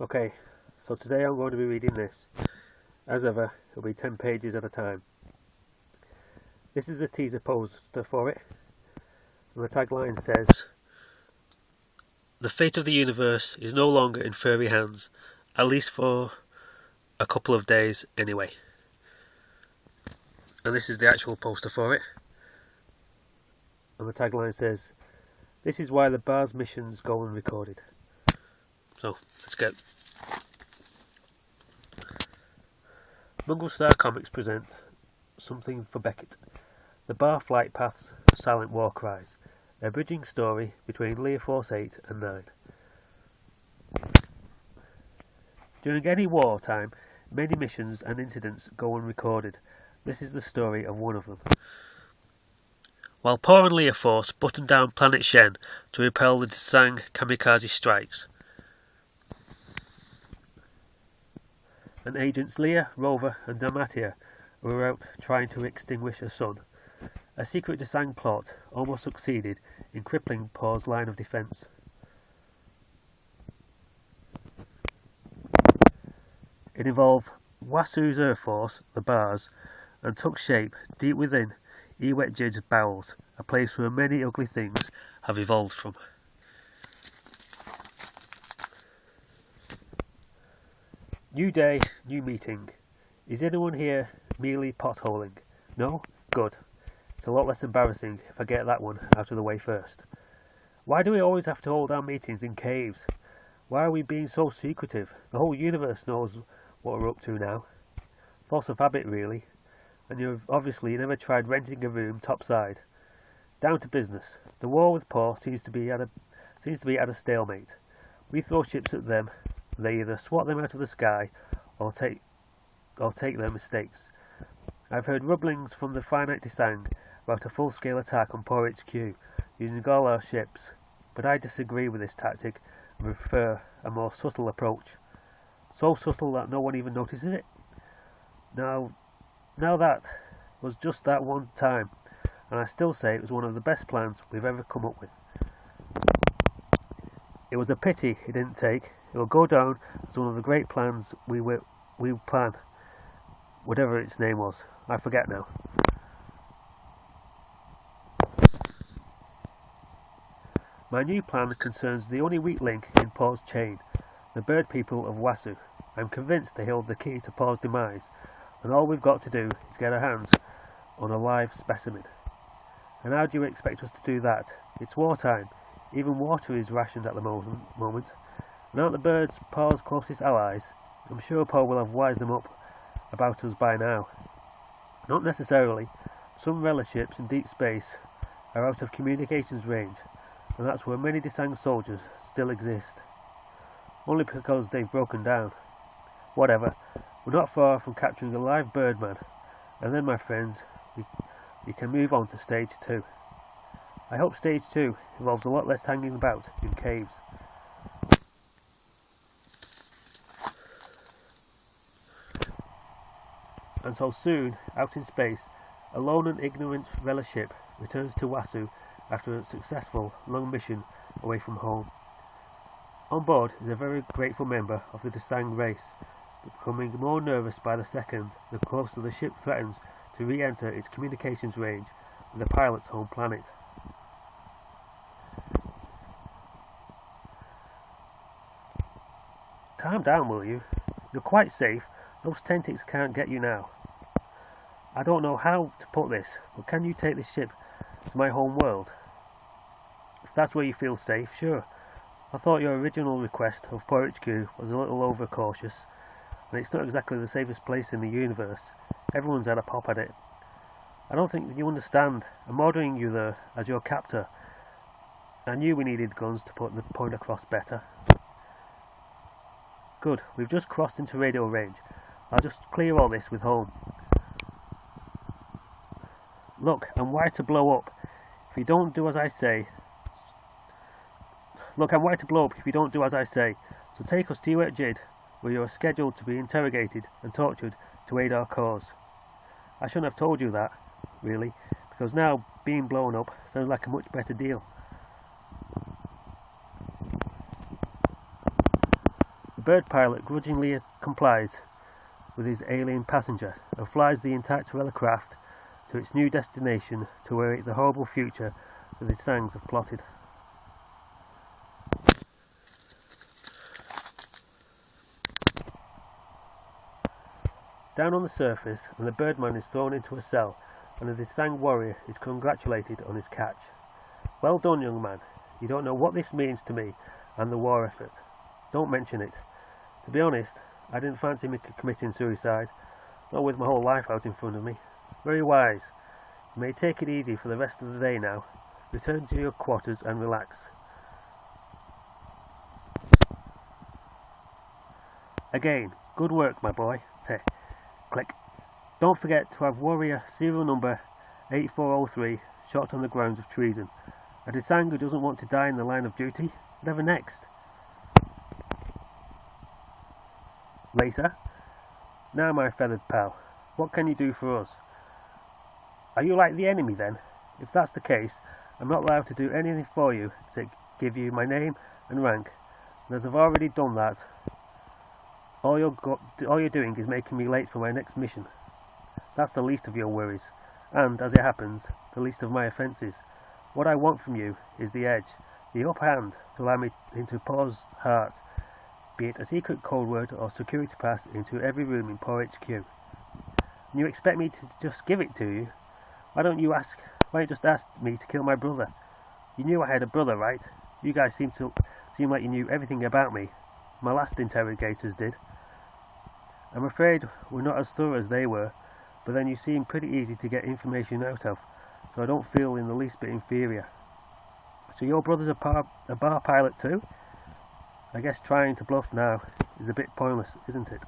Okay, so today I'm going to be reading this. As ever, it'll be 10 pages at a time. This is a teaser poster for it, and the tagline says, "The fate of the universe is no longer in furry hands, at least for a couple of days anyway." And this is the actual poster for it. And the tagline says, "This is why the B.A.R's missions go unrecorded." So, let's get. Mungo Star Comics present Something for Beckett, the B.A.R Flight Path's Silent War Cries, a bridging story between Lear Force 8 and 9. During any wartime, many missions and incidents go unrecorded. This is the story of one of them. While P.A.W and Lear Force button down planet Shen to repel the Desang kamikaze strikes, and agents Lear, Rover and Damatia were out trying to extinguish a sun, a secret Desang plot almost succeeded in crippling P.A.W's line of defence. It involved Wasu's Air Force, the B.A.Rs, and took shape deep within Ewetjid's bowels, a place where many ugly things have evolved from. New day, new meeting. Is anyone here merely potholing? No? Good. It's a lot less embarrassing if I get that one out of the way first. Why do we always have to hold our meetings in caves? Why are we being so secretive? The whole universe knows what we're up to now. Force of habit, really. And you've obviously never tried renting a room topside. Down to business. The war with P.A.W seems to be at a stalemate. We throw ships at them. They either swat them out of the sky or take their mistakes. I've heard rumblings from the finite Desang about a full-scale attack on P.A.W HQ using all our ships, but I disagree with this tactic and prefer a more subtle approach. So subtle that no one even notices it. Now that was just that one time, and I still say it was one of the best plans we've ever come up with. It was a pity it didn't take. It will go down as one of the great plans we plan. Whatever its name was. I forget now. My new plan concerns the only weak link in P.A.W's chain, the bird people of Wasu. I'm convinced they hold the key to P.A.W's demise, and all we've got to do is get our hands on a live specimen. And how do you expect us to do that? It's wartime. Even water is rationed at the moment. And aren't the birds P.A.W's closest allies? I'm sure P.A.W will have wised them up about us by now. Not necessarily. Some relic ships in deep space are out of communications range, and that's where many Desang soldiers still exist. Only because they've broken down. Whatever. We're not far from capturing a live birdman, and then, my friends, we can move on to stage 2. I hope stage 2 involves a lot less hanging about in caves. And so soon, out in space, a lone and ignorant relic ship returns to Wasu after a successful long mission away from home. On board is a very grateful member of the Desang race, becoming more nervous by the second the closer the ship threatens to re-enter its communications range with the pilot's home planet. Calm down, will you? You're quite safe. Those Tentics can't get you now. I don't know how to put this, but can you take this ship to my home world? If that's where you feel safe, sure. I thought your original request of P.A.W HQ was a little overcautious, and it's not exactly the safest place in the universe. Everyone's had a pop at it. I don't think you understand. I'm ordering you there as your captor. I knew we needed guns to put the point across better. Good, we've just crossed into radio range. I'll just clear all this with home. Look, I'm wired to blow up if you don't do as I say. So take us to Ewetjid, where you are scheduled to be interrogated and tortured to aid our cause. I shouldn't have told you that, really, because now being blown up sounds like a much better deal. bird pilot grudgingly complies with his alien passenger and flies the intact relic craft to its new destination to await the horrible future that the Sangs have plotted. Down on the surface, and the birdman is thrown into a cell, and the Desang warrior is congratulated on his catch. Well done, young man. You don't know what this means to me and the war effort. Don't mention it. To be honest, I didn't fancy me committing suicide, not with my whole life out in front of me. Very wise. You may take it easy for the rest of the day now. Return to your quarters and relax. Again, good work, my boy. Heh. Click. Don't forget to have warrior serial number 8403 shot on the grounds of treason. A Desang who doesn't want to die in the line of duty? Never next. Later. Now, my feathered pal, what can you do for us? Are you like the enemy then? If that's the case, I'm not allowed to do anything for you except give you my name and rank. And as I've already done that, all you're doing is making me late for my next mission. That's the least of your worries, and, as it happens, the least of my offences. What I want from you is the edge, the upper hand, to allow me into Paul's heart, be it a secret code word or security pass into every room in POW HQ. And you expect me to just give it to you? Why don't you just ask me to kill my brother? You knew I had a brother, right? You guys seem like you knew everything about me. My last interrogators did. I'm afraid we're not as thorough as they were, but then you seem pretty easy to get information out of, so I don't feel in the least bit inferior. So your brother's a B.A.R pilot too? I guess trying to bluff now is a bit pointless, isn't it?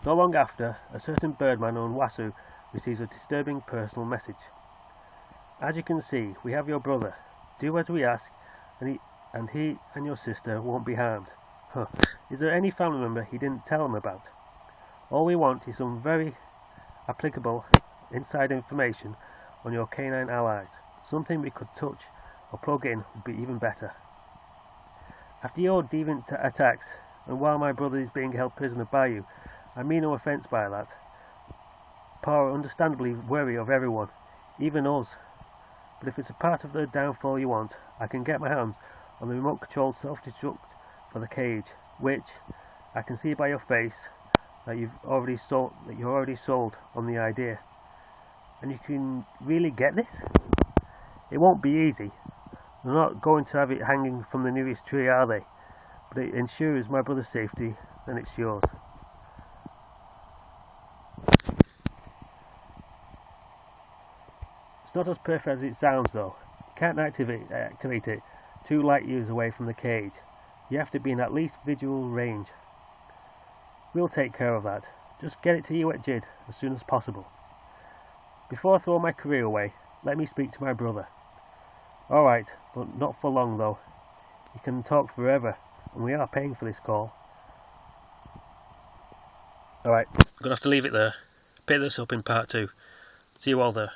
Not long after, a certain birdman on Wasu receives a disturbing personal message. As you can see, we have your brother. Do as we ask, and he and your sister won't be harmed. Huh. Is there any family member he didn't tell them about? All we want is some very applicable inside information on your canine allies. Something we could touch or plug in would be even better. After your deviant attacks, and while my brother is being held prisoner by you, I mean no offence by that. Pa are understandably wary of everyone, even us. But if it's a part of the downfall you want, I can get my hands on the remote-controlled self-destruct for the cage, which I can see by your face that you're already sold on the idea. And you can really get this? It won't be easy. They're not going to have it hanging from the nearest tree, are they? But it ensures my brother's safety, then it's yours. It's not as perfect as it sounds though. You can't activate it 2 light years away from the cage. You have to be in at least visual range. We'll take care of that. Just get it to you at Jid as soon as possible. Before I throw my career away, let me speak to my brother. Alright, but not for long though. You can talk forever, and we are paying for this call. Alright, I'm going to have to leave it there. Pick this up in part 2. See you all there.